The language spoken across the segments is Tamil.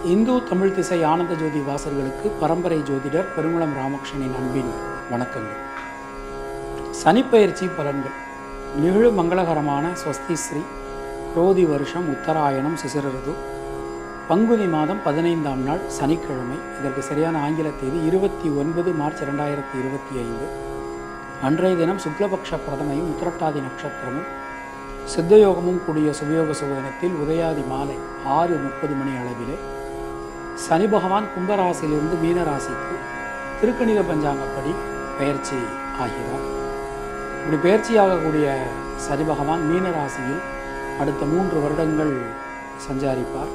இந்து தமிழ் திசை ஆனந்த ஜோதி வாசர்களுக்கு பரம்பரை ஜோதிடர் பெருங்குளம் ராமகிருஷ்ணனின் அன்பின் வணக்கங்கள். சனிப்பெயர்ச்சி பலன்கள். நிகழு மங்களகரமான ஸ்வஸ்தி ஸ்ரீ குரோதி வருஷம் உத்தராயணம் சிசிரது பங்குனி மாதம் 15ஆம் நாள் சனிக்கிழமை. இதற்கு சரியான ஆங்கில தேதி 29 மார்ச் 2025. அன்றைய தினம் சுக்லபக்ஷ பிரதமையும் உத்திரட்டாதி நட்சத்திரமும் சித்தயோகமும் கூடிய சுபயோக சுபதினத்தில் உதயாதி மாலை 6:30 மணி அளவிலே சனி பகவான் கும்பராசியிலிருந்து மீனராசிக்கு திருக்கணித பஞ்சாங்கப்படி பெயர்ச்சி ஆகிறார். இப்படி பெயர்ச்சியாகக்கூடிய சனி பகவான் மீனராசியில் அடுத்த 3 வருடங்கள் சஞ்சாரிப்பார்.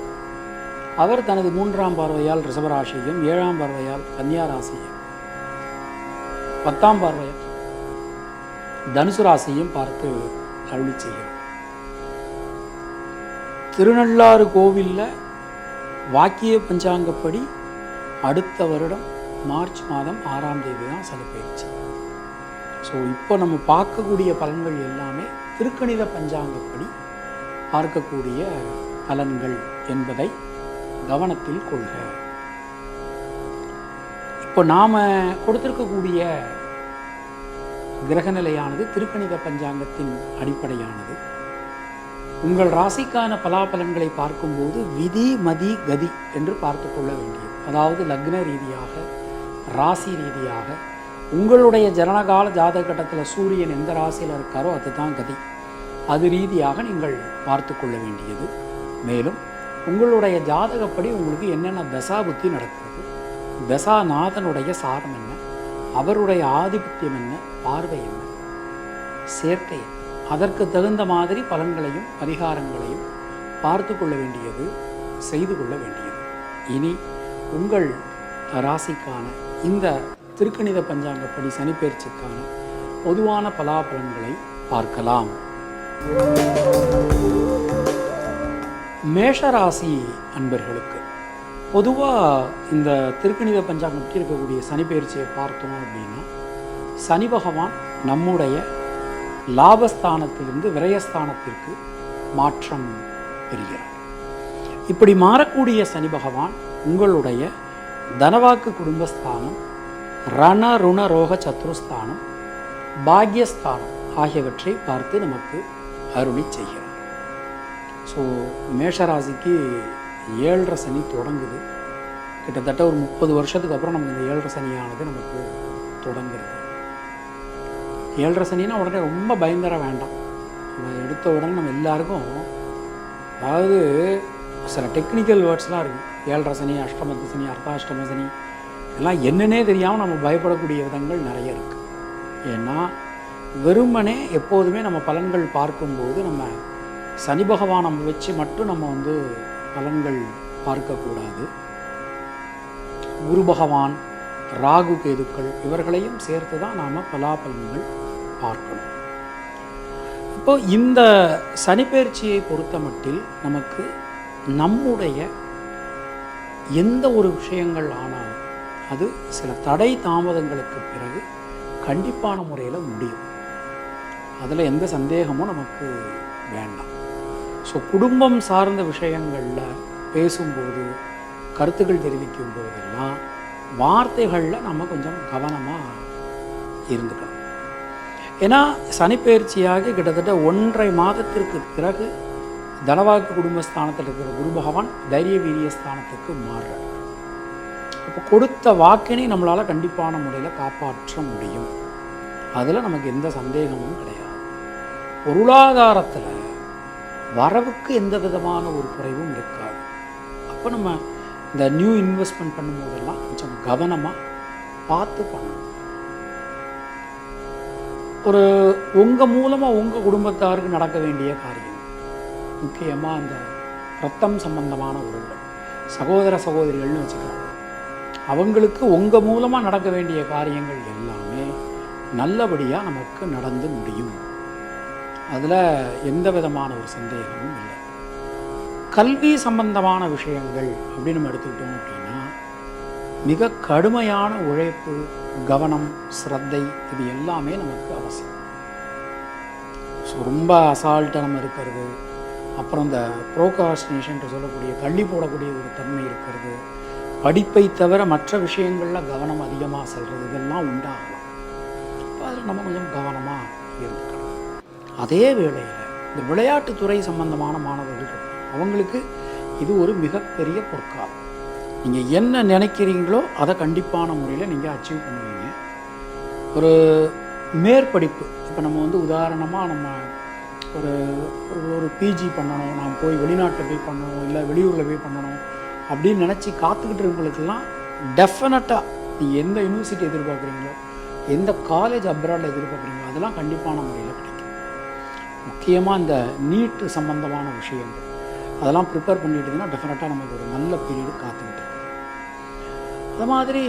அவர் தனது 3ஆம் பார்வையால் ரிஷபராசியையும் 7ஆம் பார்வையால் கன்னியா ராசியையும் 10ஆம் பார்வையால் தனுசு ராசியையும் பார்த்து அருளி செய்கிறார். திருநள்ளாறு கோவிலில் வாக்கிய பஞ்சாங்கப்படி அடுத்த வருடம் மார்ச் மாதம் 6ஆம் தேதி தான் சனிப்பெயர்ச்சி. ஸோ இப்போ நம்ம பார்க்கக்கூடிய பலன்கள் எல்லாமே திருக்கணித பஞ்சாங்கப்படி பார்க்கக்கூடிய பலன்கள் என்பதை கவனத்தில் கொள்க. இப்போ நாம் கொடுத்திருக்கக்கூடிய கிரகநிலையானது திருக்கணித பஞ்சாங்கத்தின் அடிப்படையானது. உங்கள் ராசிக்கான பலாபலன்களை பார்க்கும்போது விதி மதி கதி என்று பார்த்து கொள்ள வேண்டியது. அதாவது லக்ன ரீதியாக ராசி ரீதியாக உங்களுடைய ஜனனகால ஜாதக கட்டத்தில் சூரியன் எந்த ராசியில் இருக்காரோ அதுதான் கதி. அது ரீதியாக நீங்கள் பார்த்து கொள்ள வேண்டியது. மேலும் உங்களுடைய ஜாதகப்படி உங்களுக்கு என்னென்ன தசா புத்தி நடக்கிறது, தசாநாதனுடைய சாரம் என்ன, அவருடைய ஆதிபத்தியம் என்ன, பார்வை என்ன, சேர்க்கை என்ன, அதற்கு தகுந்த மாதிரி பலன்களையும் பரிகாரங்களையும் பார்த்து கொள்ள வேண்டியது, செய்து கொள்ள வேண்டியது. இனி உங்கள் ராசிக்கான இந்த திருக்கணித பஞ்சாங்கப்படி சனிப்பெயர்ச்சிக்கான பொதுவான பலாபலன்களை பார்க்கலாம். மேஷராசி அன்பர்களுக்கு பொதுவாக இந்த திருக்கணித பஞ்சாங்கத்தில் இருக்கக்கூடிய சனிப்பெயர்ச்சியை பார்த்தோம் அப்படின்னா, சனி பகவான் நம்முடைய லாபஸ்தானத்திலிருந்து விரயஸ்தானத்திற்கு மாற்றம் பெறுகிறார். இப்படி மாறக்கூடிய சனி பகவான் உங்களுடைய தனவாக்கு குடும்பஸ்தானம், ரண ருண ரோக சத்ருஸ்தானம், பாக்யஸ்தானம் ஆகியவற்றை பார்த்து நமக்கு அருளி செய்கிறார். ஸோ மேஷராசிக்கு 7.5 சனி தொடங்குது. கிட்டத்தட்ட ஒரு 30 வருஷத்துக்கு அப்புறம் நமக்கு இந்த 7.5 சனியானது நமக்கு தொடங்குறது. 7.5 சனின்னா உடனே ரொம்ப பயந்துட வேண்டாம். நம்ம எடுத்த உடனே நம்ம எல்லாருக்கும், அதாவது சில டெக்னிக்கல் வேர்ட்ஸ்லாம் இருக்குது. 7.5 சனி, அஷ்டமத்து சனி, அர்த்தாஷ்டம சனி, எல்லாம் என்னன்னே தெரியாமல் நம்ம பயப்படக்கூடிய விதங்கள் நிறைய இருக்குது. ஏன்னா வெறுமனே எப்போதுமே நம்ம பலன்கள் பார்க்கும்போது நம்ம சனி பகவான் நம்ம வச்சு மட்டும் நம்ம பலன்கள் பார்க்கக்கூடாது. குரு பகவான், ராகு கேதுக்கள் இவர்களையும் சேர்த்து தான் நாம் பலாபலன்கள் பார்க்கணும். இப்போ இந்த சனிப்பெயர்ச்சியை பொறுத்த மட்டில் நமக்கு நம்முடைய எந்த ஒரு விஷயங்கள் ஆனாலும் அது சில தடை தாமதங்களுக்கு பிறகு கண்டிப்பான முறையில் முடியும். அதில் எந்த சந்தேகமும் நமக்கு வேண்டாம். ஸோ குடும்பம் சார்ந்த விஷயங்களில் பேசும்போது, கருத்துக்கள் தெரிவிக்கும் போதெல்லாம் வார்த்தைகளில் நம்ம கொஞ்சம் கவனமாக இருந்துக்கணும். ஏன்னா சனிப்பெயர்ச்சியாக கிட்டத்தட்ட 1.5 மாதத்திற்கு பிறகு தனவாக்கு குடும்பஸ்தானத்தில் இருக்கிற குரு பகவான் தைரிய வீரிய ஸ்தானத்துக்கு மாறுறார். அப்போ கொடுத்த வாக்கினை நம்மளால் கண்டிப்பான முறையில் காப்பாற்ற முடியும். அதில் நமக்கு எந்த சந்தேகமும் கிடையாது. பொருளாதாரத்தில் வரவுக்கு எந்த விதமான ஒரு குறைவும் இருக்காது. அப்போ நம்ம இந்த நியூ இன்வெஸ்ட்மெண்ட் பண்ணும்போதெல்லாம் கொஞ்சம் கவனமாக பார்த்து பண்ணணும். ஒரு உங்கள் மூலமாக உங்கள் குடும்பத்தாருக்கு நடக்க வேண்டிய காரியம், முக்கியமாக அந்த ரத்தம் சம்பந்தமான உறவுகள், சகோதர சகோதரிகள்னு வச்சுக்கலாம், அவங்களுக்கு உங்கள் மூலமாக நடக்க வேண்டிய காரியங்கள் எல்லாமே நல்லபடியாக நமக்கு நடந்து முடியும். அதில் எந்த விதமான ஒரு சந்தேகமும் இல்லை. கல்வி சம்பந்தமான விஷயங்கள் அப்படின்னு நம்ம எடுத்துக்கிட்டோம் அப்படின்னா மிக கடுமையான உழைப்பு, கவனம், சிரத்தை இது எல்லாமே நமக்கு அவசியம். ஸோ ரொம்ப அசால்ட்டாக நம்ம இருக்கிறது, அப்புறம் இந்த ப்ரோகாஸ்டினேஷன் சொல்லக்கூடிய தள்ளி போடக்கூடிய ஒரு தன்மை இருக்கிறது, படிப்பை தவிர மற்ற விஷயங்களில் கவனம் அதிகமாக செல்வது, இதெல்லாம் உண்டாகலாம். அதில் நம்ம கொஞ்சம் கவனமாக இருந்துக்கணும். அதே வேளையில் இந்த விளையாட்டுத்துறை சம்பந்தமான மாணவர்கள் அவங்களுக்கு இது ஒரு மிகப்பெரிய பொற்காலம். நீங்கள் என்ன நினைக்கிறீங்களோ அதை கண்டிப்பான முறையில் நீங்கள் அச்சீவ் பண்ணுவீங்க. ஒரு மேற்படிப்பு, இப்போ நம்ம உதாரணமாக நம்ம ஒரு ஒரு பிஜி பண்ணணும், நாம் போய் வெளிநாட்டில் போய் பண்ணணும், இல்லை வெளியூரில் போய் பண்ணணும் அப்படின்னு நினச்சி காத்துக்கிட்டு இருக்கவங்களுக்கெல்லாம் டெஃபினட்டாக நீங்கள் எந்த யூனிவர்சிட்டி எதிர்பார்க்குறீங்களோ, எந்த காலேஜ் அப்ராடில் எதிர்பார்க்குறீங்களோ அதெல்லாம் கண்டிப்பான முறையில் கிடைக்கும். முக்கியமாக இந்த நீட்டு சம்பந்தமான விஷயங்கள் அதெல்லாம் ப்ரிப்பேர் பண்ணிட்டுதுன்னா டெஃபினட்டாக நமக்கு ஒரு நல்ல பீரியடு காத்துக்கிட்டு இருக்கு. அது மாதிரி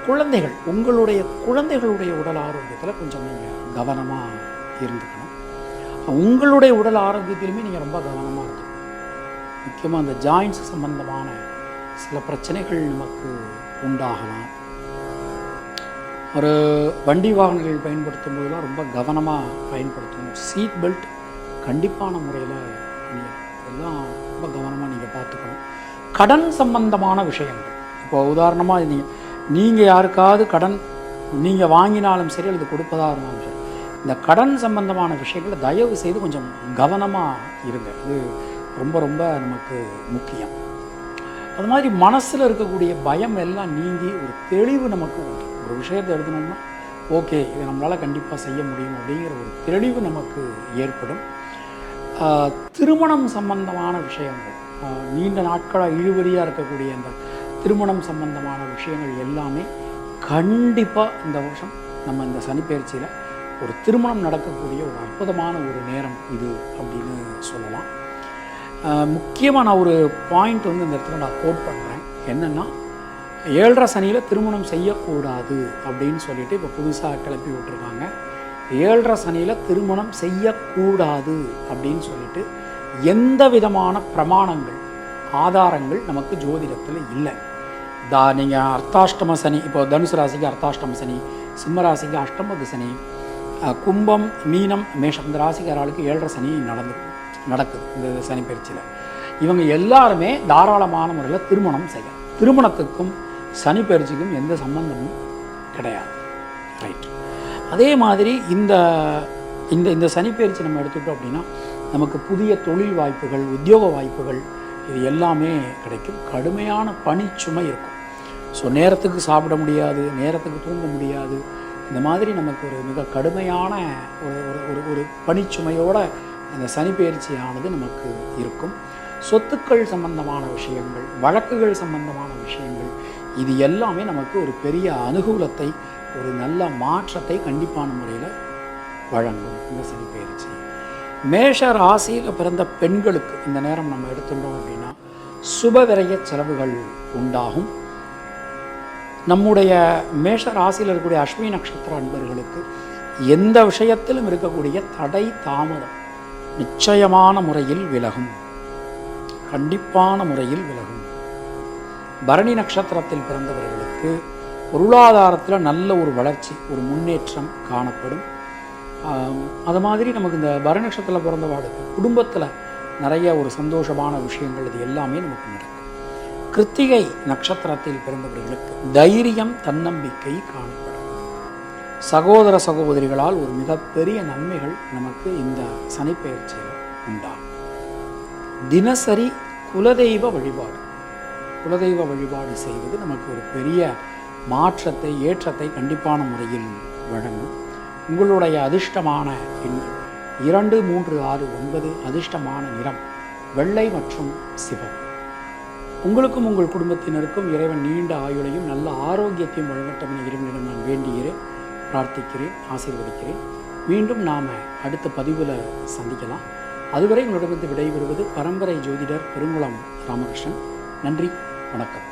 குழந்தைகள், உங்களுடைய குழந்தைகளுடைய உடல் ஆரோக்கியத்தில் கொஞ்சம் நீங்கள் கவனமாக இருந்துக்கணும். உங்களுடைய உடல் ஆரோக்கியத்திலுமே நீங்கள் ரொம்ப கவனமாக இருக்கணும். முக்கியமாக அந்த ஜாயின்ட்ஸ் சம்பந்தமான சில பிரச்சனைகள் நமக்கு உண்டாகலாம். ஒரு வண்டி வாகனங்கள் பயன்படுத்தும் போதெல்லாம் ரொம்ப கவனமாக பயன்படுத்தணும். சீட் பெல்ட் கண்டிப்பான முறையில் எல்லாம் ரொம்ப கவனமாக நீங்கள் பார்த்துக்கணும். கடன் சம்பந்தமான விஷயங்கள், இப்போ உதாரணமாக நீங்கள் யாருக்காவது கடன் நீங்கள் வாங்கினாலும் சரி அல்லது கொடுப்பதாக இருந்தாலும் சரி, இந்த கடன் சம்பந்தமான விஷயங்களை தயவு செய்து கொஞ்சம் கவனமாக இருங்க. இது ரொம்ப ரொம்ப நமக்கு முக்கியம். அது மாதிரி மனசில் இருக்கக்கூடிய பயம் எல்லாம் நீங்கி ஒரு தெளிவு நமக்கு உண்டு. ஒரு விஷயத்தை எழுதணும்னா ஓகே இதை நம்மளால் கண்டிப்பாக செய்ய முடியும் அப்படிங்கிற ஒரு தெளிவு நமக்கு ஏற்படும். திருமணம் சம்பந்தமான விஷயங்கள், நீண்ட நாட்களாக இழுபறியாக இருக்கக்கூடிய அந்த திருமணம் சம்பந்தமான விஷயங்கள் எல்லாமே கண்டிப்பாக இந்த வருஷம் நம்ம இந்த சனிப்பெயர்ச்சியில் ஒரு திருமணம் நடக்கக்கூடிய ஒரு அற்புதமான ஒரு நேரம் இது அப்படின்னு சொல்லலாம். முக்கியமாக நான் ஒரு பாயிண்ட் இந்த இடத்துல நான் கோட் பண்ணுறேன். என்னென்னா 7.5 சனியில் திருமணம் செய்யக்கூடாது அப்படின்னு சொல்லிட்டு இப்போ புதுசாக கிளப்பி விட்டுருக்காங்க. 7.5 சனியில் திருமணம் செய்யக்கூடாது அப்படின்னு சொல்லிட்டு எந்த விதமான பிரமாணங்கள் ஆதாரங்கள் நமக்கு ஜோதிடத்தில் இல்லை. நீங்கள் அர்த்தாஷ்டம சனி, இப்போ தனுசு ராசிக்கு அர்த்தாஷ்டம சனி, சிம்ம ராசிக்கு அஷ்டமத்து சனி, கும்பம் மீனம் மேஷம் இந்த ராசிக்காரர்களுக்கு 7.5 சனி நடக்குது இந்த சனி பயிற்சியில். இவங்க எல்லாருமே தாராளமான முறையில் திருமணம் செய்யலாம். திருமணத்துக்கும் சனி பயிற்சிக்கும் எந்த சம்பந்தமும் கிடையாது. ரைட். அதே மாதிரி இந்த இந்த இந்த சனி பயிற்சி நம்ம எடுத்துக்கிட்டோம் அப்படின்னா நமக்கு புதிய தொழில் வாய்ப்புகள், உத்தியோக வாய்ப்புகள் இது எல்லாமே கிடைக்கும். கடுமையான பணிச்சுமை இருக்கும். ஸோ நேரத்துக்கு சாப்பிட முடியாது, நேரத்துக்கு தூங்க முடியாது. இந்த மாதிரி நமக்கு ஒரு மிக கடுமையான ஒரு பணிச்சுமையோடு அந்த சனி பயிற்சியானது நமக்கு இருக்கும். சொத்துக்கள் சம்பந்தமான விஷயங்கள், வழக்குகள் சம்பந்தமான விஷயங்கள் இது எல்லாமே நமக்கு ஒரு பெரிய அனுகூலத்தை, ஒரு நல்ல மாற்றத்தை கண்டிப்பான முறையில் வழங்கும் இந்த சனி பயிற்சி. மேஷ ராசியில் பிறந்த பெண்களுக்கு இந்த நேரம் நம்ம எடுத்துட்டோம் அப்படின்னா சுபவிரய செலவுகள் உண்டாகும். நம்முடைய மேஷ ராசியில் இருக்கக்கூடிய அஸ்வினி நட்சத்திர அன்பர்களுக்கு எந்த விஷயத்திலும் இருக்கக்கூடிய தடை தாமதம் நிச்சயமான முறையில் விலகும், கண்டிப்பான முறையில் விலகும். பரணி நட்சத்திரத்தில் பிறந்தவர்களுக்கு பொருளாதாரத்தில் நல்ல ஒரு வளர்ச்சி, ஒரு முன்னேற்றம் காணப்படும். அது மாதிரி நமக்கு இந்த பரணி நட்சத்திரத்தில் பிறந்தவாளுக்கு குடும்பத்தில் நிறைய ஒரு சந்தோஷமான விஷயங்கள் இது எல்லாமே நமக்கு நடக்கும். கிருத்திகை நட்சத்திரத்தில் பிறந்தவர்களுக்கு தைரியம், தன்னம்பிக்கை காணப்படும். சகோதர சகோதரிகளால் ஒரு மிகப்பெரிய நன்மைகள் நமக்கு இந்த சனிப்பெயர்ச்சியில் உண்டாகும். தினசரி குலதெய்வ வழிபாடு செய்வது நமக்கு ஒரு பெரிய மாற்றத்தை, ஏற்றத்தை கண்டிப்பான முறையில் வழங்கும். உங்களுடைய அதிர்ஷ்டமான எண்கள் 2, 3, 6, 9. அதிர்ஷ்டமான நிறம் வெள்ளை மற்றும் சிவம். உங்களுக்கும் உங்கள் குடும்பத்தினருக்கும் இறைவன் நீண்ட ஆயுளையும் நல்ல ஆரோக்கியத்தையும் வழங்கட்டும் என இறைவனிடம் நான் வேண்டுகிறேன், பிரார்த்திக்கிறேன், ஆசீர்வதிக்கிறேன். மீண்டும் நாம் அடுத்த பதிவில் சந்திக்கலாம். அதுவரை உங்களிடமிருந்து விடைபெறுவது பரம்பரை ஜோதிடர் பெருங்குளம் ராமகிருஷ்ணன். நன்றி, வணக்கம்.